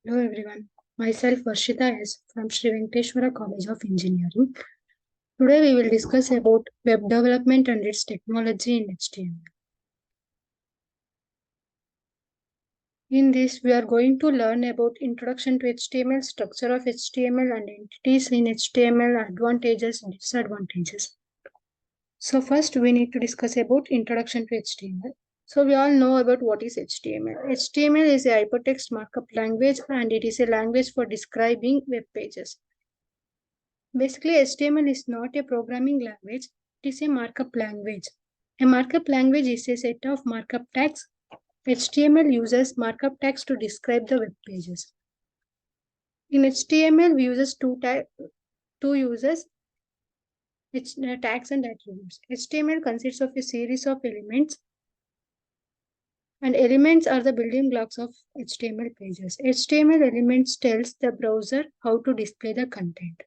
Hello everyone, myself Varshita S. from Sri Venkateshwara College of Engineering. Today we will discuss about web development and its technology in HTML. In this, we are going to learn about introduction to HTML, structure of HTML and entities in HTML, advantages and disadvantages. So first we need to discuss about introduction to HTML. So we all know about what is HTML. HTML is a hypertext markup language and it is a language for describing web pages. Basically, HTML is not a programming language, it is a markup language. A markup language is a set of markup tags. HTML uses markup tags to describe the web pages. In HTML, we use tags and attributes. HTML consists of a series of elements, and elements are the building blocks of HTML pages. HTML elements tells the browser how to display the content.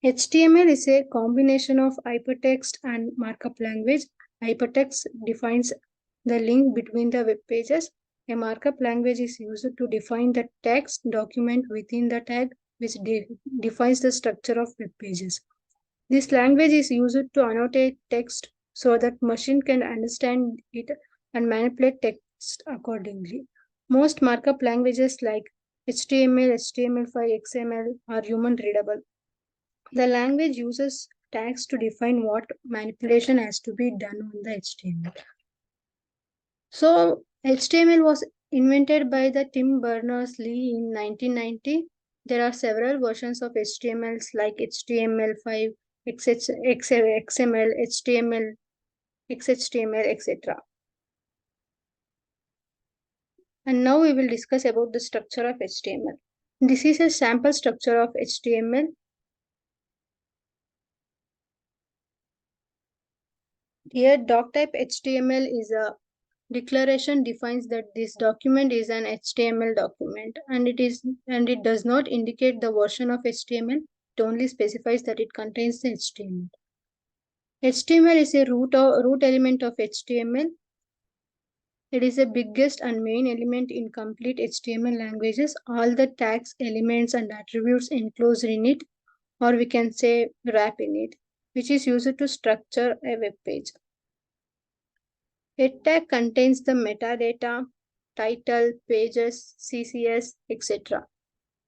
HTML is a combination of hypertext and markup language. Hypertext defines the link between the web pages. A markup language is used to define the text document within the tag, which defines the structure of web pages. This language is used to annotate text so that machine can understand it and manipulate text accordingly. Most markup languages like HTML, HTML5, XML are human readable. The language uses tags to define what manipulation has to be done on the HTML. So HTML was invented by the Tim Berners-Lee in 1990. There are several versions of HTMLs like HTML5, XML, HTML, XHTML, etc. And now we will discuss about the structure of HTML. This is a sample structure of HTML. Here, doctype HTML is a declaration defines that this document is an HTML document and it does not indicate the version of HTML. It only specifies that it contains the HTML. HTML is a root element of HTML. It is the biggest and main element in complete HTML languages. All the tags, elements, and attributes enclosed in it, or we can say wrap in it, which is used to structure a web page. Head tag contains the metadata, title, pages, CSS, etc.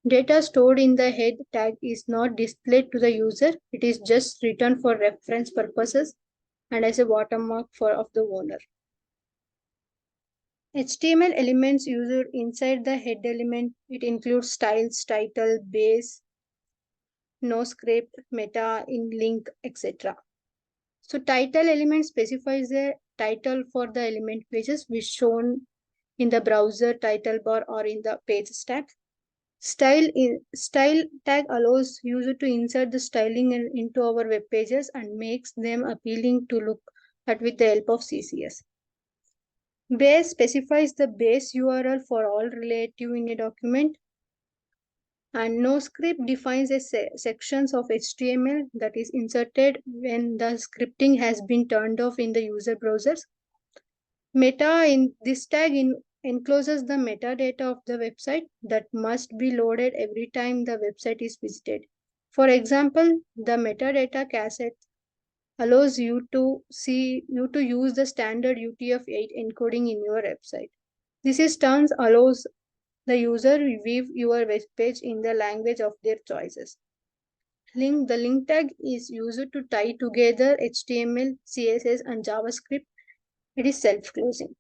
Data stored in the head tag is not displayed to the user. It is just written for reference purposes and as a watermark of the owner. HTML elements used inside the head element. It includes styles, title, base, no script, meta, in link, etc. So title element specifies the title for the element pages which shown in the browser title bar or in the page tag. Style tag allows user to insert the styling into our web pages and makes them appealing to look at with the help of CSS. Base specifies the base URL for all relative in a document. And no script defines a sections of HTML that is inserted when the scripting has been turned off in the user browsers. Meta in this tag encloses the metadata of the website that must be loaded every time the website is visited. For example, the metadata cassette allows you to use the standard UTF-8 encoding in your website. This is turns allows the user view your web page in the language of their choices. The link tag is used to tie together HTML, CSS, and JavaScript. It is self-closing.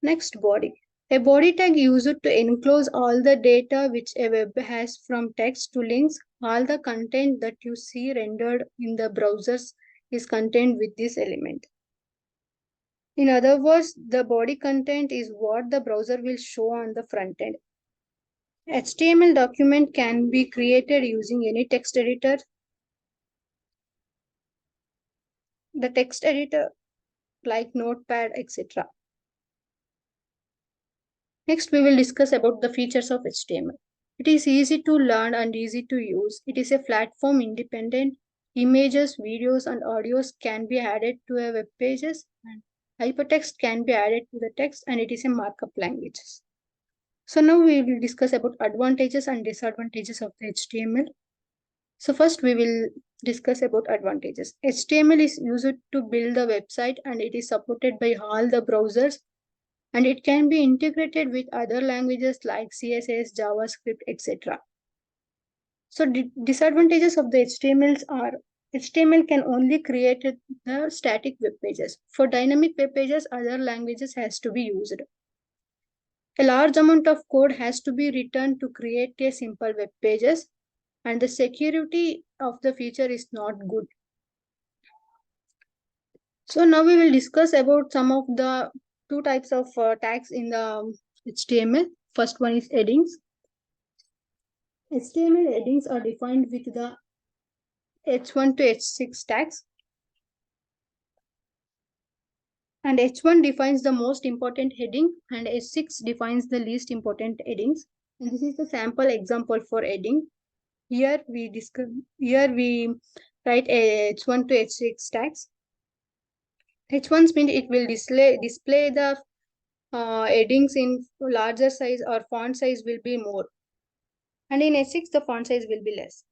Next, body. A body tag used to enclose all the data which a web has from text to links. All the content that you see rendered in the browsers is contained with this element. In other words, the body content is what the browser will show on the front end. HTML document can be created using any text editor. The text editor like Notepad, etc. Next, we will discuss about the features of HTML. It is easy to learn and easy to use. It is a platform independent. Images, videos, and audios can be added to a web pages, and hypertext can be added to the text, and it is a markup language. So now we will discuss about advantages and disadvantages of the HTML. So first we will discuss about advantages. HTML is used to build the website and it is supported by all the browsers, and it can be integrated with other languages like CSS, JavaScript, etc. So disadvantages of the HTMLs are HTML can only create the static web pages. For dynamic web pages, other languages has to be used. A large amount of code has to be written to create a simple web pages, and the security of the feature is not good. So now we will discuss about some of the two types of tags in the HTML. First one is headings. HTML headings are defined with the H1 to H6 tags. And H1 defines the most important heading and H6 defines the least important headings. And this is the sample example for heading. Here we write a H1 to H6 tags. H1 means it will display the headings in larger size, or font size will be more. And in H6 the font size will be less.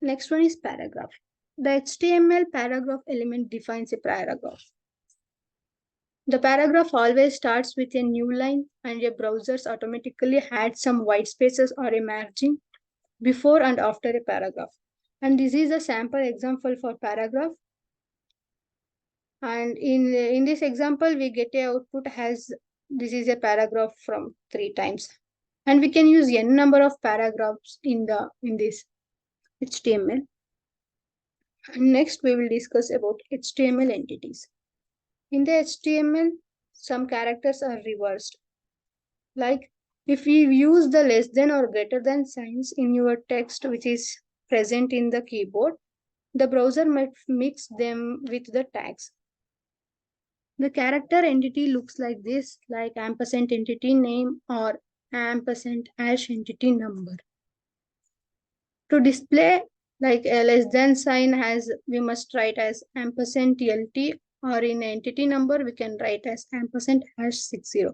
Next one is paragraph. The HTML paragraph element defines a paragraph. The paragraph always starts with a new line, and your browsers automatically add some white spaces or a margin before and after a paragraph. And this is a sample example for paragraph. And in this example, we get a output as this is a paragraph from 3 times. And we can use n number of paragraphs in this HTML. And next, we will discuss about HTML entities. In the HTML, some characters are reversed. Like if you use the less than or greater than signs in your text which is present in the keyboard, the browser might mix them with the tags. The character entity looks like this, like ampersand entity name or ampersand hash entity number. To display like a less than sign, as we must write as ampersand LT, or in entity number we can write as ampersand hash 60.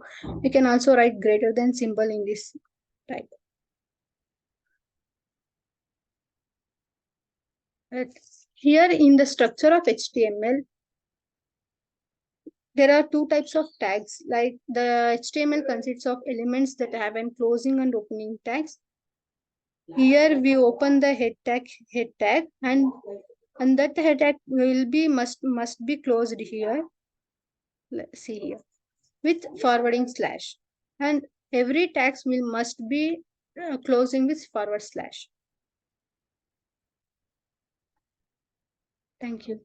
We can also write greater than symbol in this type. Here in the structure of HTML, there are two types of tags. Like the HTML consists of elements that have an closing and opening tags. Here we open the head tag, and that head tag will be must be closed here. Let's see here with forwarding slash, and every tag will must be closing with forward slash. Thank you.